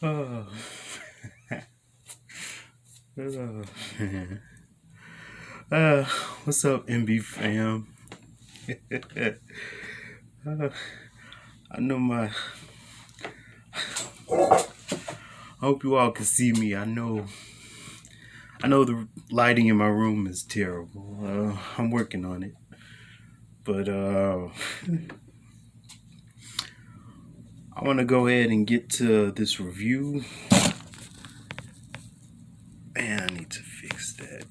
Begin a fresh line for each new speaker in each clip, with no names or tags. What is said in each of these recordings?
Oh. uh, what's up, MB fam? uh, I know my. I hope you all can see me. I know. I know the lighting in my room is terrible. I'm working on it, but I want to go ahead and get to this review. Man, I need to fix that.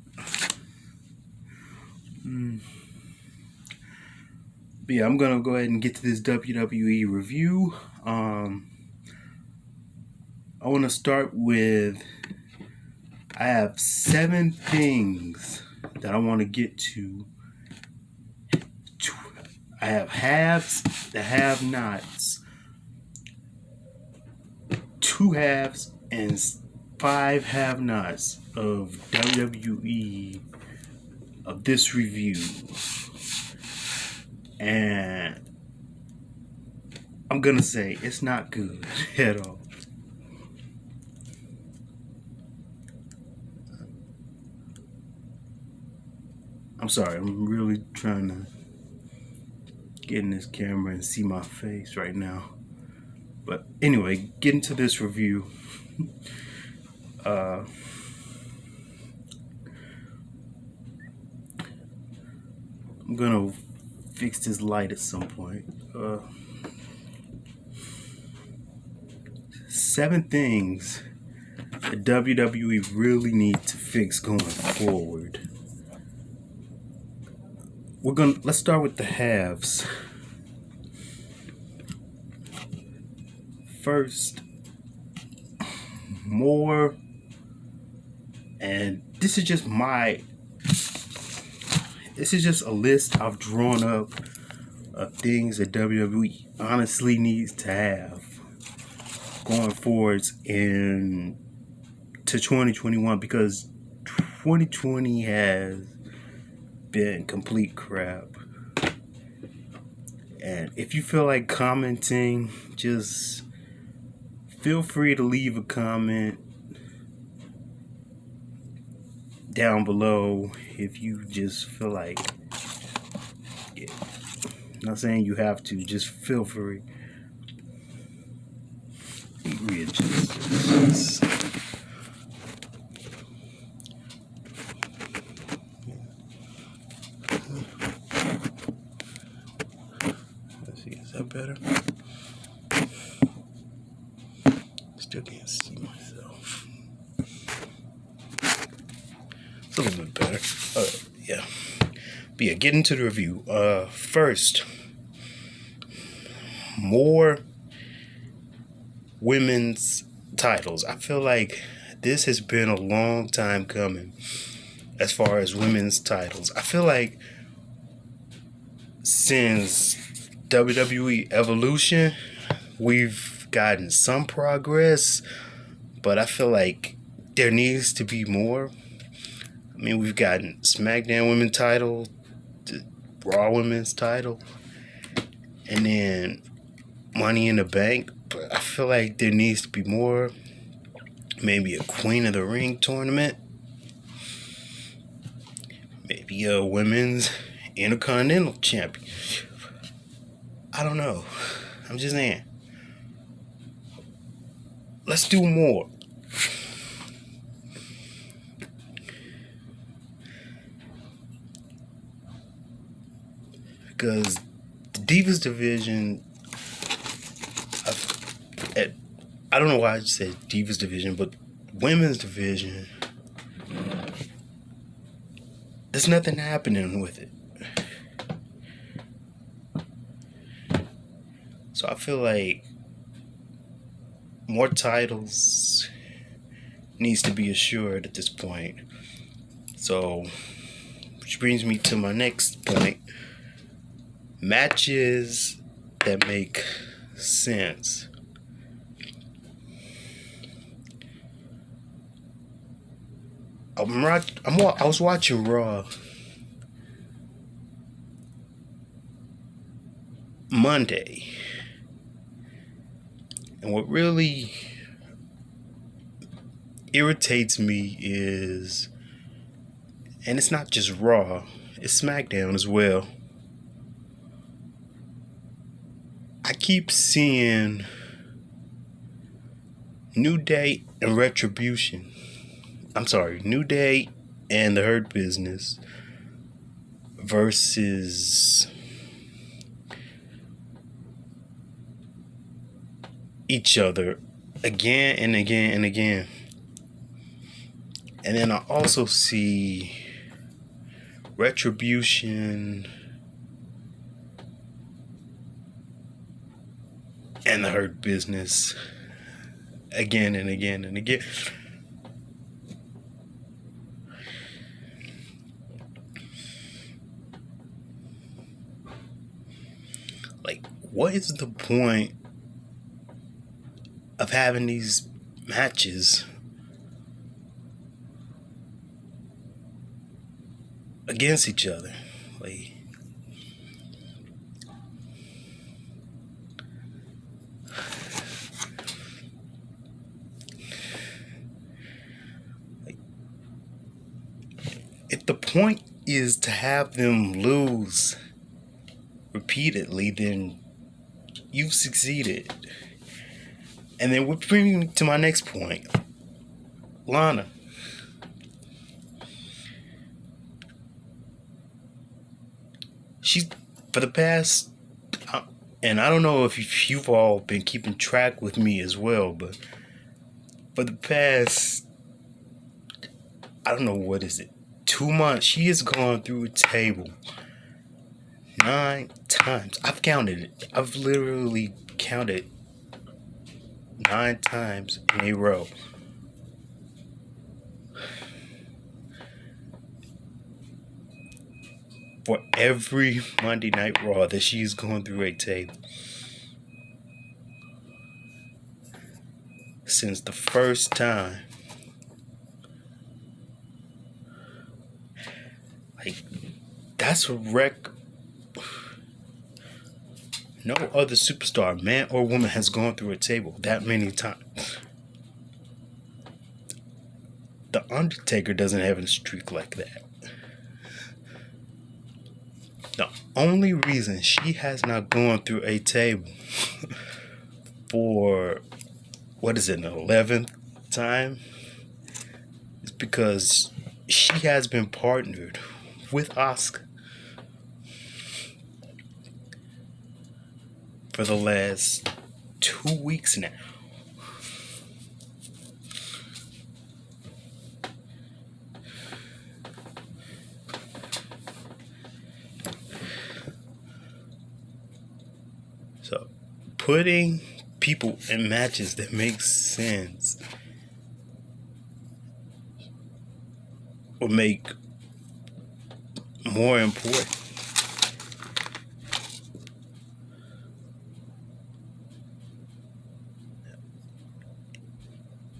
But yeah, I'm gonna go ahead and get to this WWE review. I want to start with. I have 7 things that I want to get to. I have haves, the have-nots, 2 halves, and 5 have-nots of WWE of this review. And I'm gonna say it's not good at all. I'm sorry, I'm really trying to get in this camera and see my face right now. But anyway, getting to this review. I'm gonna fix this light at some point. 7 things that WWE really need to fix going forward. Let's start with the halves. First, more, and this is just a list I've drawn up of things that WWE honestly needs to have going forwards to 2021, because 2020 has been complete crap. And if you feel like commenting, just feel free to leave a comment down below if you just feel like it. I'm not saying you have to, just feel free. Readjust. Let's see, is that better? Still can't see myself. It's a little bit better. Yeah. But yeah, get into the review. First, more women's titles. I feel like this has been a long time coming as far as women's titles. I feel like since WWE Evolution, we've gotten some progress, but I feel like there needs to be more. I mean, we've gotten SmackDown Women's title, the Raw Women's title, and then Money in the Bank. But I feel like there needs to be more. Maybe a Queen of the Ring tournament. Maybe a Women's Intercontinental Championship. I don't know. I'm just saying. Let's do more. Because the Divas division, I don't know why I said Divas division, but women's division, there's nothing happening with it. So I feel like more titles needs to be assured at this point. So, which brings me to my next point. Matches that make sense. I was watching Raw Monday, and what really irritates me is, and it's not just Raw, it's SmackDown as well. I keep seeing New Day and Retribution. I'm sorry, New Day and the Hurt Business versus each other again and again and again. And then I also see Retribution and the Hurt Business again and again and again. Like, what is the point of having these matches against each other? Like, if the point is to have them lose repeatedly, then you've succeeded. And then we're bringing to my next point. Lana. She's, for the past, and I don't know if you've all been keeping track with me as well, but for the past, I don't know, what is it, 2 months, she has gone through a table 9 times. I've counted it. I've literally counted 9 times in a row. For every Monday Night Raw that she's gone through a table. Since the first time. Like, that's a record. No other superstar, man or woman, has gone through a table that many times. The Undertaker doesn't have a streak like that. The only reason she has not gone through a table for, what is it, an 11th time, is because she has been partnered with Asuka for the last 2 weeks now. So, putting people in matches that make sense will make more important.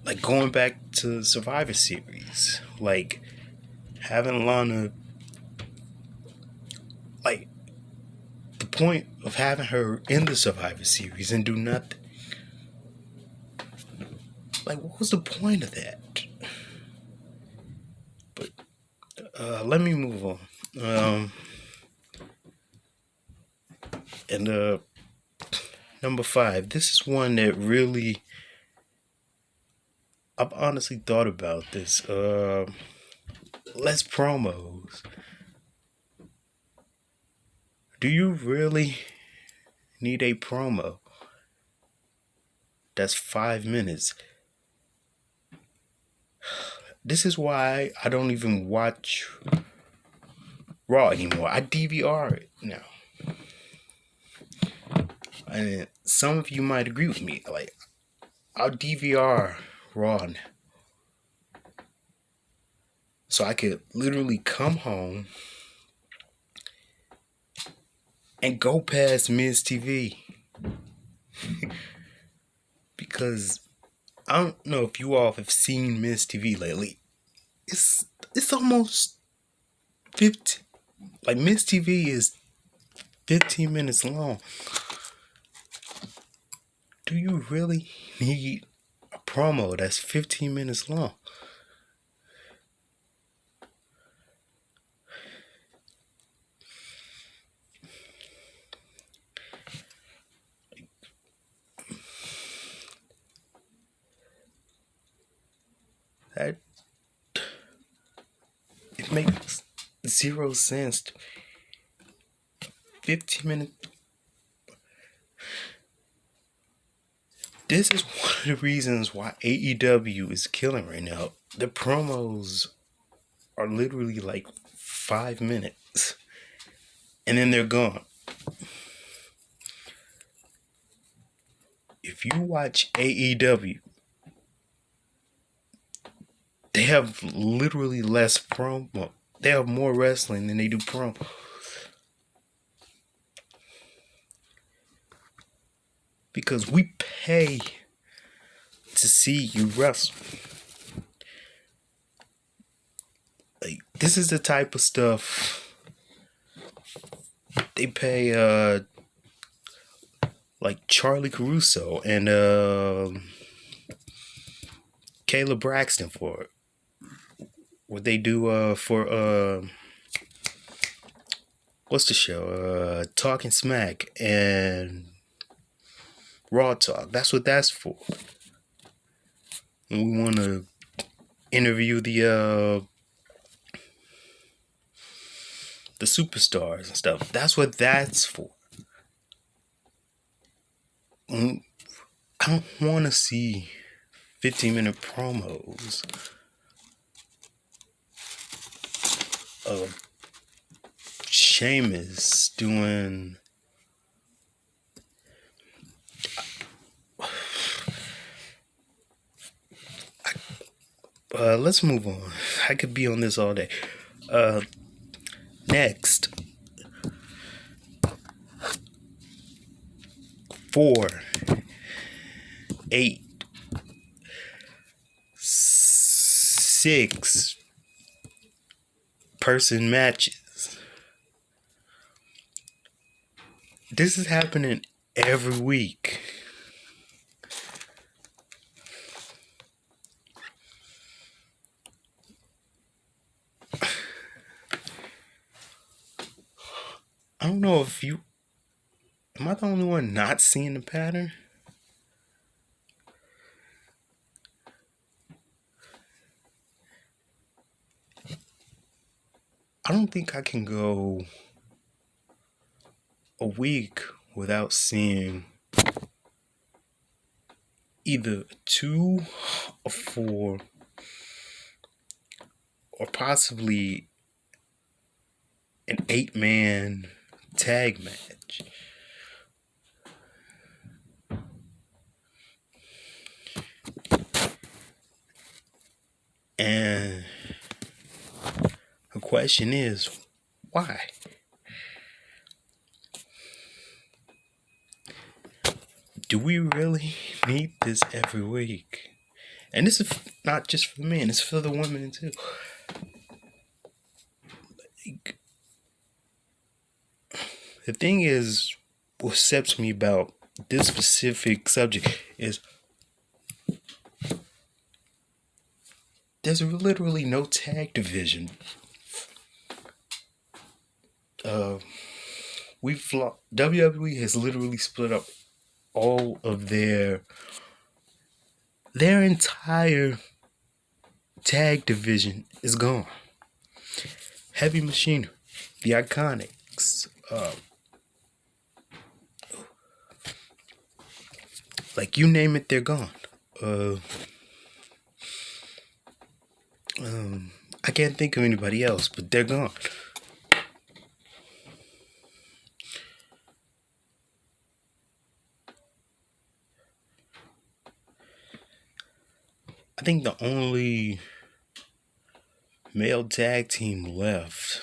Like, going back to Survivor Series, like having Lana, like, the point of having her in the Survivor Series and do nothing. Like, what was the point of that? But let me move on. And number 5, this is one that really, I've honestly thought about this. Less promos. Do you really need a promo that's 5 minutes? This is why I don't even watch Raw anymore. I DVR it now. And some of you might agree with me. Like, I'll DVR Raw now, so I could literally come home and go past Miz TV. Because I don't know if you all have seen Miz TV lately. It's almost 15. Like, Miz TV is 15 minutes long. Do you really need a promo that's 15 minutes long. That it makes zero sense. 15 minutes. This is one of the reasons why AEW is killing right now. The promos are literally like 5 minutes, and then they're gone. If you watch AEW, they have literally less promo. They have more wrestling than they do promo. Because we pay to see you wrestle. Like, this is the type of stuff they pay like Charlie Caruso and Kayla Braxton for. What they do for what's the show? Talking Smack and Raw Talk. That's what that's for. And we want to interview the superstars and stuff. That's what that's for. I don't want to see 15-minute promos of Sheamus doing let's move on. I could be on this all day. Next, 4, 8, 6 person matches. This is happening every week. I don't know if you... Am I the only one not seeing the pattern? I don't think I can go a week without seeing either 2 or 4 or possibly an 8-man tag match. And the question is, why? Do we really need this every week? And this is not just for the men, it's for the women too. Like, the thing is, what upsets me about this specific subject is there's literally no tag division. WWE has literally split up all of their entire tag division is gone. Heavy Machinery, the Iconics, like you name it, they're gone. I can't think of anybody else, but they're gone. I think the only male tag team left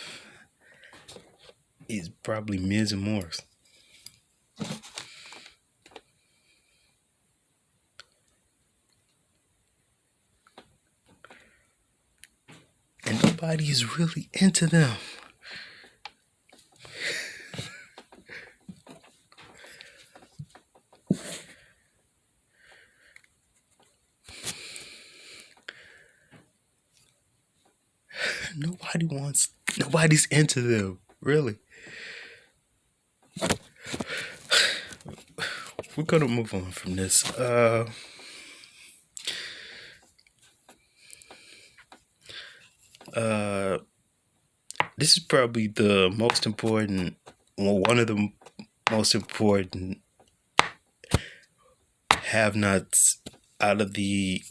is probably Miz and Morris. And nobody is really into them. nobody's into them, really. We're gonna move on from this. This is probably the most important, well, one of the most important have-nots out of the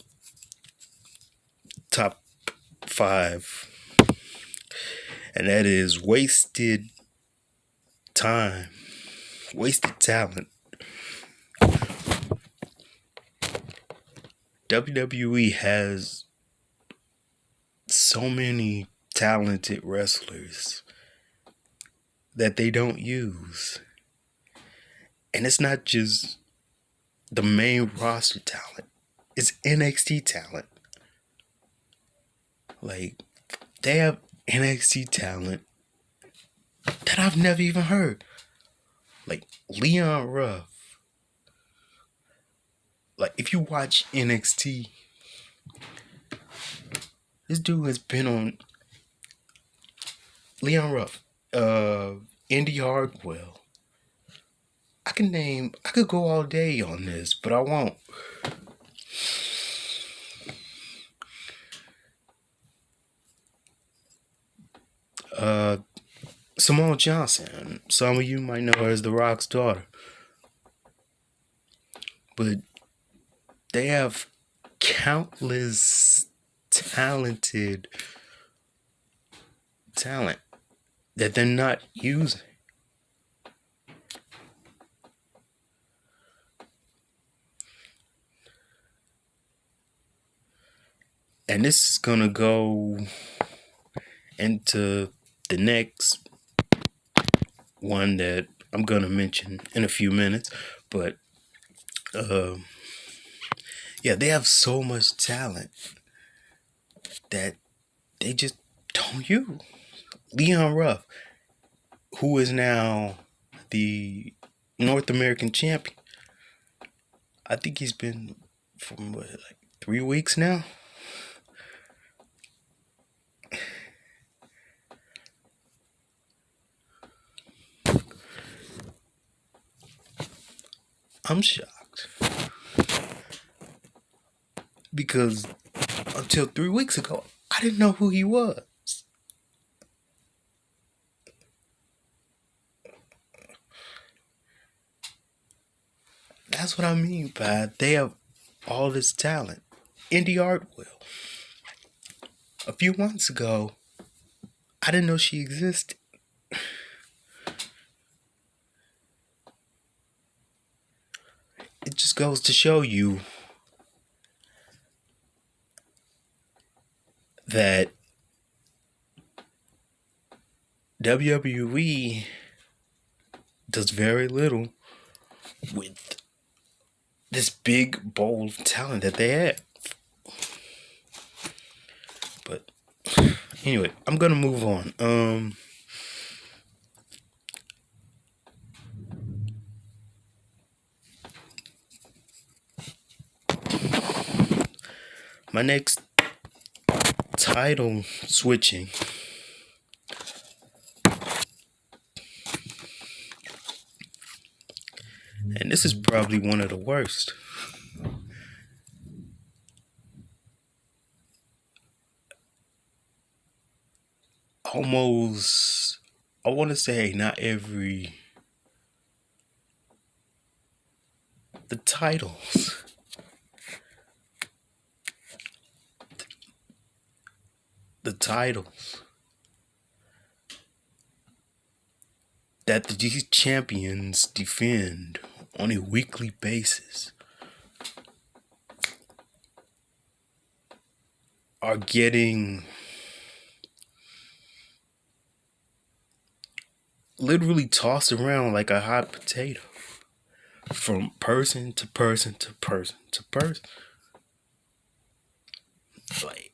top 5, and that is wasted time, wasted talent. WWE has so many talented wrestlers that they don't use. And it's not just the main roster talent, it's NXT talent. Like, they have NXT talent that I've never even heard. Like Leon Ruff. Like, if you watch NXT, this dude has been on Leon Ruff, Indy Hartwell. I could go all day on this, but I won't. Simone Johnson. Some of you might know her as The Rock's daughter. But they have countless talented talent that they're not using. And this is gonna go into the next one that I'm gonna mention in a few minutes. But yeah, they have so much talent that they just don't use. Leon Ruff, who is now the North American champion. I think he's been for like 3 weeks now. I'm shocked because until 3 weeks ago, I didn't know who he was. That's what I mean by they have all this talent. Indy Hartwell. A few months ago, I didn't know she existed. It just goes to show you that WWE does very little with this big, bold talent that they have. But anyway, I'm gonna move on. My next title switching and this is probably one of the worst. Almost, I want to say not every, the titles that these champions defend on a weekly basis are getting literally tossed around like a hot potato from person to person to person to person. Like,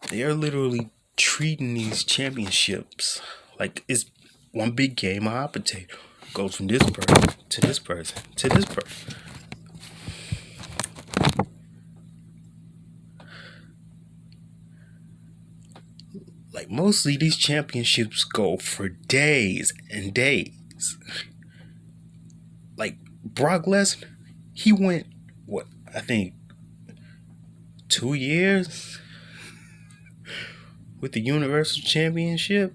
they are literally treating these championships like it's one big game of hot potato. Goes from this person to this person to this person. mostly these championships go for days and days. Like Brock Lesnar, he went, what, I think 2 years with the Universal Championship.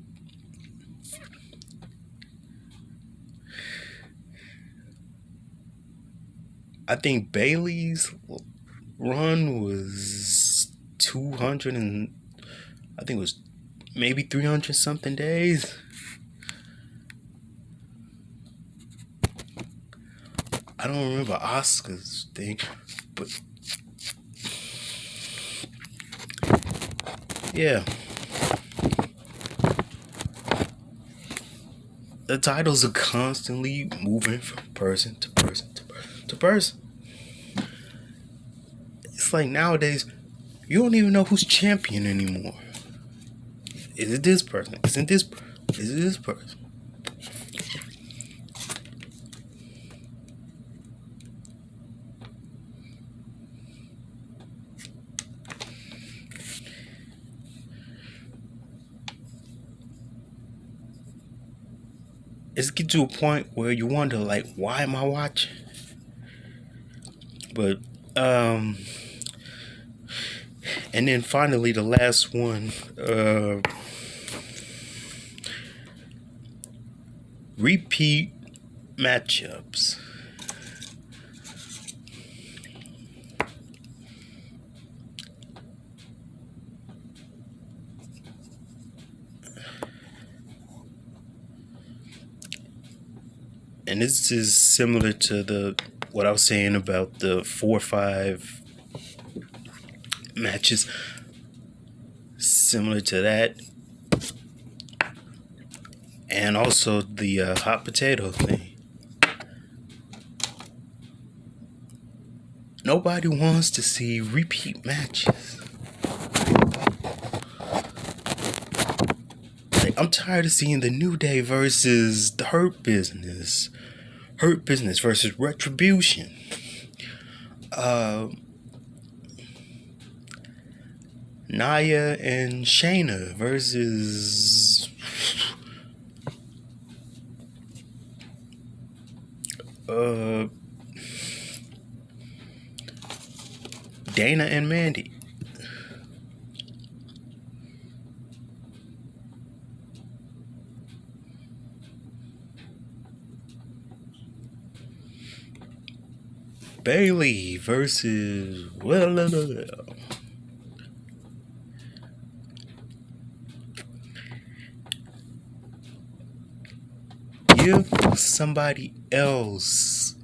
I think Bayley's run was 200 and I think it was maybe 300 something days. I don't remember Oscar's thing, but yeah. The titles are constantly moving from person to person to person. It's like nowadays, you don't even know who's champion anymore. Is it this person? Is it this person? It's get to a point where you wonder, like, why am I watching? But and then finally the last one, repeat matchups. And this is similar to what I was saying about the 4 or 5 matches. Similar to that. And also the hot potato thing. Nobody wants to see repeat matches. Like, I'm tired of seeing the New Day versus the Hurt Business. Hurt Business versus Retribution. Nia and Shayna versus Dana and Mandy. Bayley versus give somebody else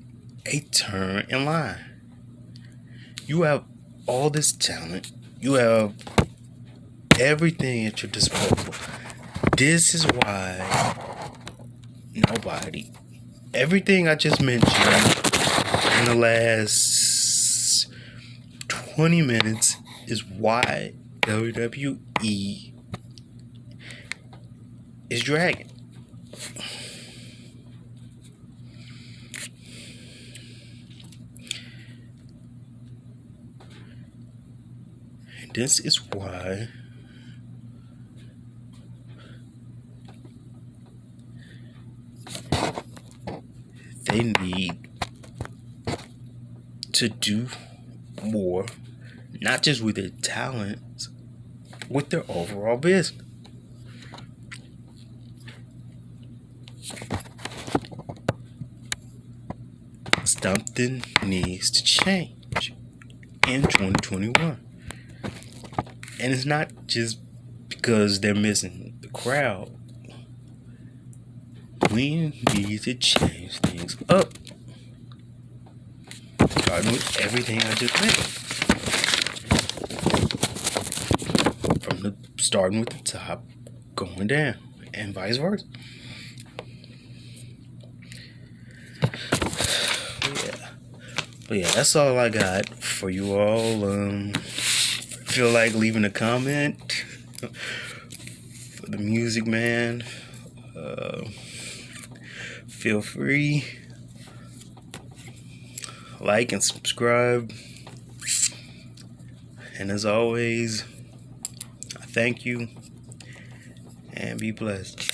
a turn in line. You have all this talent. You have everything at your disposal. This is why nobody, everything I just mentioned in the last 20 minutes is why WWE is dragging. And this is why they need to do more, not just with their talents, with their overall business. Something needs to change in 2021. And it's not just because they're missing the crowd. We need to change things up. Starting with everything I just mentioned. Starting with the top, going down, and vice versa. But yeah, that's all I got for you all. Feel like leaving a comment for the Music Man. Feel free. Like and subscribe. And as always, I thank you. and be blessed.